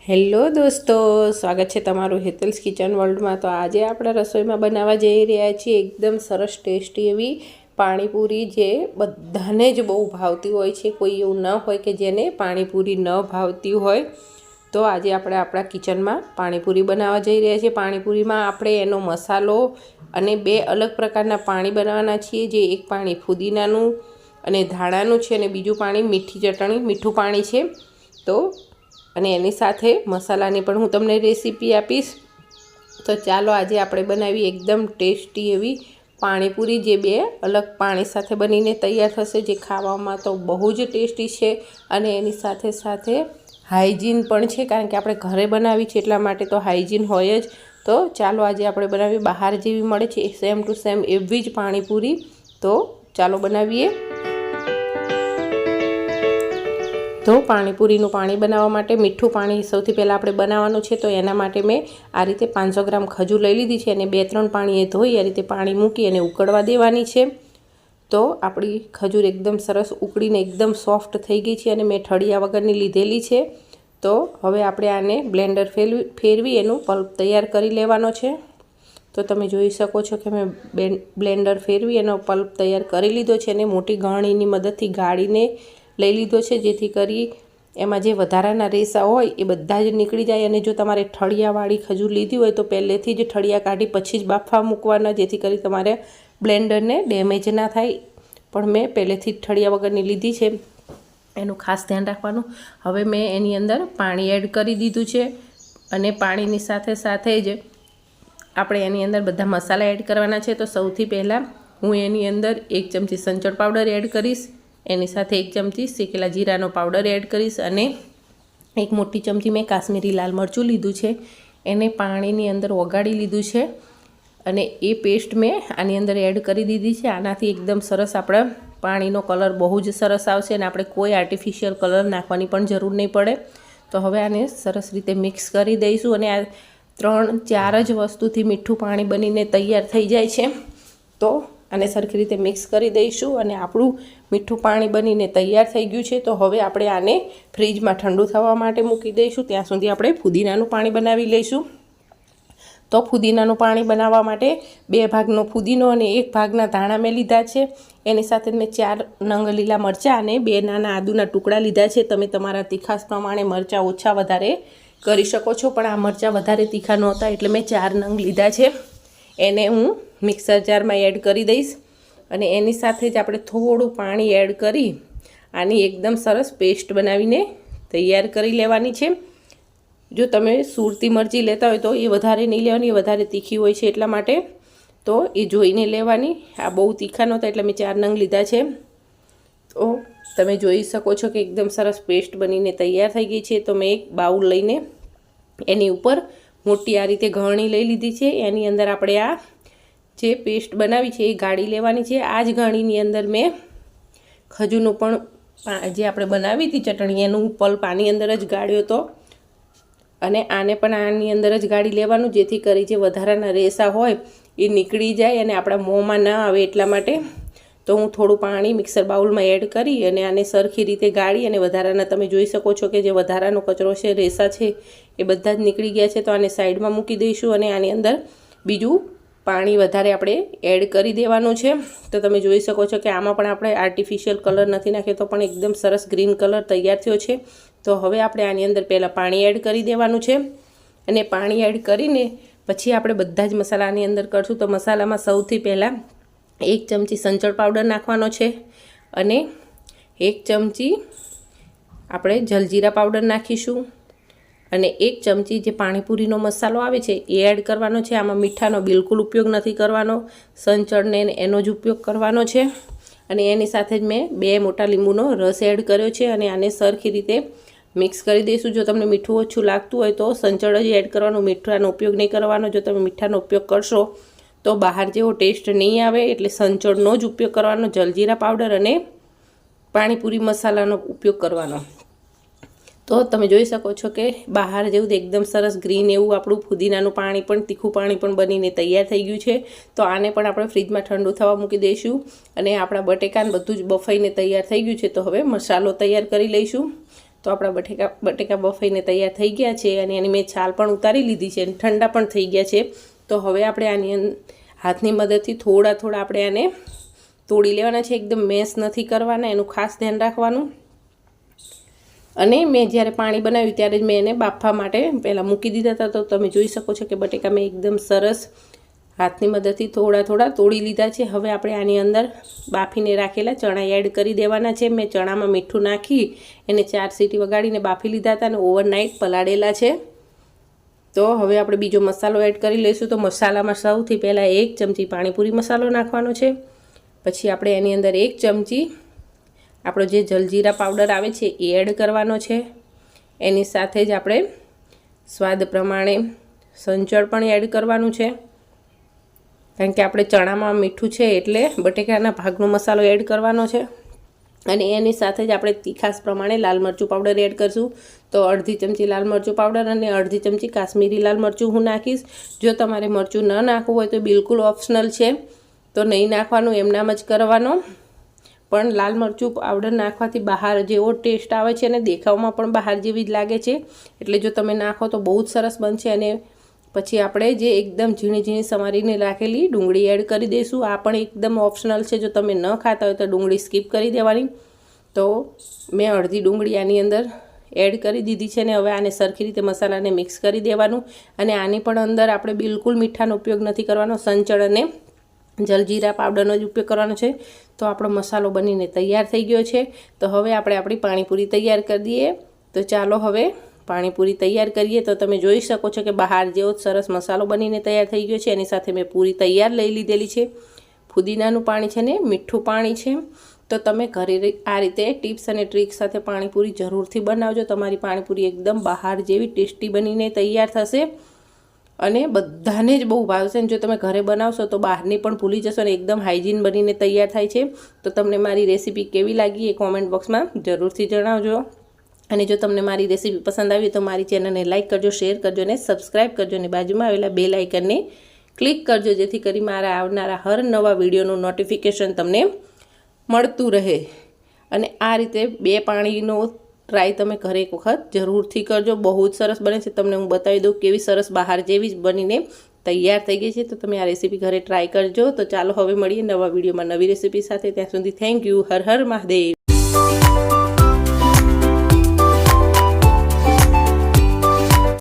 Hello દોસ્તો, સ્વાગત છે તમારું હેતલ્સ કિચન વર્લ્ડમાં। તો આજે આપણે રસોઈમાં બનાવવા જઈ રહ્યા છીએ એકદમ સરસ ટેસ્ટી એવી પાણીપુરી, જે બધાને જ બહુ ભાવતી હોય છે। કોઈ એવું ન હોય કે જેને પાણીપુરી ન ભાવતી હોય। તો આજે આપણે આપણા કિચનમાં પાણીપુરી બનાવવા જઈ રહ્યા છીએ। પાણીપુરીમાં આપણે એનો મસાલો અને બે અલગ પ્રકારના પાણી બનાવવાના છીએ, જે એક પાણી ફુદીનાનું અને ધાણાનું છે અને બીજું પાણી મીઠી ચટણી મીઠું પાણી છે। તો અને એની સાથે મસાલાની પણ હું તમને રેસીપી આપીશ। તો ચાલો આજે આપણે બનાવી એકદમ ટેસ્ટી એવી પાણીપુરી, જે બે અલગ પાણી સાથે બનીને તૈયાર થશે, જે ખાવામાં તો બહુ જ ટેસ્ટી છે અને એની સાથે સાથે હાઇજીન પણ છે, કારણ કે આપણે ઘરે બનાવી છે એટલા માટે તો હાઇજીન હોય જ। તો ચાલો આજે આપણે બનાવી, બહાર જેવી મળે છે સેમ ટુ સેમ એવી જ પાણીપુરી। તો ચાલો બનાવીએ। તો પાણીપુરીનું પાણી બનાવવા માટે મીઠું પાણી સૌથી પહેલાં આપણે બનાવવાનું છે। તો એના માટે મેં આ રીતે 500 ગ્રામ ખજૂર લઈ લીધી છે અને 2-3 પાણીએ ધોઈ આ રીતે પાણી મૂકી અને ઉકળવા દેવાની છે। તો આપણી ખજૂર એકદમ સરસ ઉકળીને એકદમ સોફ્ટ થઈ ગઈ છે અને મેં ઠળિયા વગરની લીધેલી છે। તો હવે આપણે આને બ્લેન્ડર ફેરવી એનું પલ્પ તૈયાર કરી લેવાનો છે। તો તમે જોઈ શકો છો કે મેં બ્લેન્ડર ફેરવી એનો પલ્પ તૈયાર કરી લીધો છે અને મોટી ગાળણીની મદદથી ગાળીને લઈ લીધો છે, જેથી કરી એમાં જે વધારાના રેસા હોય એ બધા જ નીકળી જાય। અને જો તમારે ઠળિયાવાળી ખજૂર લીધી હોય તો પહેલેથી જ ઠળિયા કાઢી પછી જ બાફવા મૂકવાના, જેથી કરી તમારે બ્લેન્ડરને ડેમેજ ના થાય। પણ મેં પહેલેથી જ ઠળિયા વગરની લીધી છે, એનું ખાસ ધ્યાન રાખવાનું। હવે મેં એની અંદર પાણી એડ કરી દીધું છે અને પાણીની સાથે સાથે જ આપણે એની અંદર બધા મસાલા એડ કરવાના છે। તો સૌથી પહેલાં હું એની અંદર 1 ચમચી સંચળ પાવડર એડ કરીશ, એની સાથે 1 ચમચી શેકેલા જીરાનો પાવડર એડ કરીશ અને 1 મોટી ચમચી મેં કાશ્મીરી લાલ મરચું લીધું છે, એને પાણીની અંદર ઓગાળી લીધું છે અને એ પેસ્ટ મેં આની અંદર એડ કરી દીધી છે। આનાથી એકદમ સરસ આપણા પાણીનો કલર બહુ જ સરસ આવશે અને આપણે કોઈ આર્ટિફિશિયલ કલર નાખવાની પણ જરૂર નહીં પડે। તો હવે આને સરસ રીતે મિક્સ કરી દઈશું અને આ 3-4 જ વસ્તુથી મીઠું પાણી બનીને તૈયાર થઈ જાય છે। તો આને સરખી રીતે મિક્સ કરી દઈશું અને આપણું મીઠું પાણી બનીને તૈયાર થઈ ગયું છે। તો હવે આપણે આને ફ્રીજમાં ઠંડુ થવા માટે મૂકી દઈશું, ત્યાં સુધી આપણે ફુદીનાનું પાણી બનાવી લઈશું। તો ફુદીનાનું પાણી બનાવવા માટે 2 ભાગનો ફુદીનો અને 1 ભાગના ધાણા મેં લીધા છે। એની સાથે મેં 4 નંગ લીલા મરચાં અને 2 નાના આદુના ટુકડા લીધા છે। તમે તમારા તીખાસ પ્રમાણે મરચાં ઓછા વધારે કરી શકો છો, પણ આ મરચાં વધારે તીખા નહોતા એટલે મેં 4 નંગ લીધા છે। એને હું મિક્સર જારમાં એડ કરી દઈશ અને એની સાથે જ આપણે થોડું પાણી એડ કરી આની એકદમ સરસ પેસ્ટ બનાવીને તૈયાર કરી લેવાની છે। જો તમે સુરતી મરચી લેતા હોય તો એ વધારે નહીં લેવાની, એ વધારે તીખી હોય છે એટલા માટે તો એ જોઈને લેવાની। આ બહુ તીખા નહોતા એટલે મેં 4 નંગ લીધા છે। તો તમે જોઈ શકો છો કે એકદમ સરસ પેસ્ટ બનીને તૈયાર થઈ ગઈ છે। તો મેં એક બાઉલ લઈને એની ઉપર મોટી આ રીતે ગળણી લઈ લીધી છે, એની અંદર આપણે આ જે પેસ્ટ બનાવી છે એ ગાળી લેવાની છે। આ જ ગાળણીની અંદર મેં ખજૂરનું પણ જે આપણે બનાવી હતી ચટણી, એનું પલ્પ આની અંદર જ ગાળ્યો હતો અને આને પણ આની અંદર જ ગાળી લેવાનું, જેથી કરી જે વધારાના રેસા હોય એ નીકળી જાય અને આપણા મોંમાં ના આવે એટલા માટે। તો હું થોડું પાણી મિક્સર બાઉલમાં એડ કરી અને આને સરખી રીતે ગાળી અને વધારાના તમે જોઈ શકો છો કે જે વધારાનો કચરો છે, રેસા છે, એ બધા જ નીકળી ગયા છે। તો આને સાઈડમાં મૂકી દઈશું અને આની અંદર બીજું પાણી વધારે આપણે એડ કરી દેવાનું છે। તો તમે જોઈ શકો છો કે આમાં પણ આપણે આર્ટિફિશિયલ કલર નથી નાખ્યો, તો પણ એકદમ સરસ ગ્રીન કલર તૈયાર થયો છે। તો હવે આપણે આની અંદર પહેલાં પાણી એડ કરી દેવાનું છે અને પાણી એડ કરીને પછી આપણે બધા જ મસાલાની અંદર કરશું। તો મસાલામાં સૌથી પહેલાં 1 ચમચી સંચળ પાવડર નાખવાનો છે અને 1 ચમચી આપણે જલજીરા પાવડર નાખીશું અને 1 ચમચી જે પાણીપુરીનો મસાલો આવે છે એ એડ કરવાનો છે। આમાં મીઠાનો બિલકુલ ઉપયોગ નથી કરવાનો, સંચળને એનો જ ઉપયોગ કરવાનો છે। અને એની સાથે જ મેં 2 મોટા લીંબુનો રસ એડ કર્યો છે અને આને સરખી રીતે મિક્સ કરી દઈશું। જો તમને મીઠું ઓછું લાગતું હોય તો સંચળ જ એડ કરવાનું, મીઠાનો ઉપયોગ નહીં કરવાનો। જો તમે મીઠાનો ઉપયોગ કરશો તો બહાર જેવો ટેસ્ટ નહીં આવે, એટલે સંચળનો જ ઉપયોગ કરવાનો, જલજીરા પાવડર અને પાણીપુરી મસાલાનો ઉપયોગ કરવાનો। તો તમે જોઈ શકો છો કે બહાર જેવું એકદમ સરસ ગ્રીન એવું આપણું ફુદીનાનું પાણી પણ તીખું પાણી પણ બનીને તૈયાર થઈ ગયું છે। તો આને પણ આપણે ફ્રીજમાં ઠંડુ થવા મૂકી દઈશું અને આપણા બટેકાને બધું જ બફાઈને તૈયાર થઈ ગયું છે। તો હવે મસાલો તૈયાર કરી લઈશું। તો આપણા બટેકા બફાઈને તૈયાર થઈ ગયા છે અને એની મેં છાલ પણ ઉતારી લીધી છે અને ઠંડા પણ થઈ ગયા છે. તો હવે આપણે આની હાથની મદદથી થોડા આપણે આને તોડી લેવાના છે. એકદમ મેશ નથી કરવાના, એનું ખાસ ધ્યાન રાખવાનું. અને મેં જ્યારે પાણી બનાવ્યું ત્યારે જ મેં એને બાફવા માટે પહેલાં મૂકી દીધા હતા. તો તમે જોઈ શકો છો કે બટેકા મેં એકદમ સરસ હાથની મદદથી થોડા તોડી લીધા છે. હવે આપણે આની અંદર બાફીને રાખેલા ચણા એડ કરી દેવાના છે. મેં ચણામાં મીઠું નાખી એને 4 સીટી વગાડીને બાફી લીધા હતા અને ઓવરનાઇટ પલાળેલા છે. તો હવે આપણે બીજો મસાલો એડ કરી લઈશું. તો મસાલામાં સૌથી પહેલાં 1 ચમચી પાણીપુરી મસાલો નાખવાનો છે. પછી આપણે એની અંદર 1 ચમચી આપણો જે જલજીરા પાવડર આવે છે એ એડ કરવાનો છે. એની સાથે જ આપણે સ્વાદ પ્રમાણે સંચળ પણ એડ કરવાનું છે, કારણ કે આપણે ચણામાં મીઠું છે એટલે બટેકાના ભાગનો મસાલો એડ કરવાનો છે. અને એની સાથે જ આપણે તીખાસ પ્રમાણે લાલ મરચું પાવડર એડ કરીશું. તો અડધી ચમચી લાલ મરચું પાવડર અને અડધી ચમચી કાશ્મીરી લાલ મરચું હું નાખીશ. જો તમારે મરચું ન નાખવું હોય તો બિલકુલ ઓપ્શનલ છે, તો નહીં નાખવાનું, એમનામ જ કરવાનો. પણ લાલ મરચું પાવડર નાખવાથી બહાર જેવો ટેસ્ટ આવે છે અને દેખાવમાં પણ બહાર જેવી જ લાગે છે. એટલે જો તમે નાખો તો બહુ જ સરસ બનશે. અને પછી આપણે જે એકદમ ઝીણી સમારીને રાખેલી ડુંગળી એડ કરી દઈશું. આ પણ એકદમ ઓપ્શનલ છે, જો તમે ન ખાતા હોય તો ડુંગળી સ્કીપ કરી દેવાની. તો મેં અડધી ડુંગળી આની અંદર એડ કરી દીધી છે ને હવે આને સરખી રીતે મસાલાને મિક્સ કરી દેવાનું. અને આની પણ અંદર આપણે બિલકુલ મીઠાનો ઉપયોગ નથી કરવાનો, સંચળ અને જલજીરા પાવડરનો જ ઉપયોગ કરવાનો છે. તો આપણો મસાલો બનીને તૈયાર થઈ ગયો છે. તો હવે આપણે આપણી પાણીપુરી તૈયાર કરી દઈએ. તો ચાલો હવે પાણીપુરી તૈયાર કરીએ. તો તમે જોઈ શકો છો કે બહાર જેવો જ સરસ મસાલો બનીને તૈયાર થઈ ગયો છે. એની સાથે મેં પૂરી તૈયાર લઈ લીધેલી છે. ફુદીનાનું પાણી છે ને મીઠું પાણી છે. તો તમે ઘરે આ રીતે ટિપ્સ અને ટ્રિક્સ સાથે પાણીપુરી જરૂરથી બનાવજો. તમારી પાણીપુરી એકદમ બહાર જેવી ટેસ્ટી બનીને તૈયાર થશે અને બધાને જ બહુ ભાવશે. જો તમે ઘરે બનાવશો તો બહારની પણ ભૂલી જશો અને એકદમ હાઇજીન બનીને તૈયાર થાય છે. તો તમને મારી રેસીપી કેવી લાગી એ કોમેન્ટ બોક્સમાં જરૂરથી જણાવજો. અને જો તમને મારી રેસીપી પસંદ આવી તો મારી ચેનલને લાઇક કરજો, શેર કરજો અને સબસ્ક્રાઈબ કરજો. અને બાજુમાં આવેલા બેલ આઇકનને ક્લિક કરજો, જેથી કરી મારા આવનારા હર નવા વિડીયોનું નોટિફિકેશન તમને મળતું રહે. અને આ રીતે 2 પાણીનો ટ્રાય તમે ઘરે એક વખત જરૂરથી કરજો. બહુ જ સરસ બને છે. તમને હું બતાવી દઉં કેવી સરસ બહાર જેવી જ બનીને તૈયાર થઈ ગઈ છે. તો તમે આ રેસીપી ઘરે ટ્રાય કરજો. તો ચાલો હવે મળીએ નવા વિડીયોમાં નવી રેસીપી સાથે. ત્યાં સુધી થેન્ક યુ. હર હર મહાદેવ.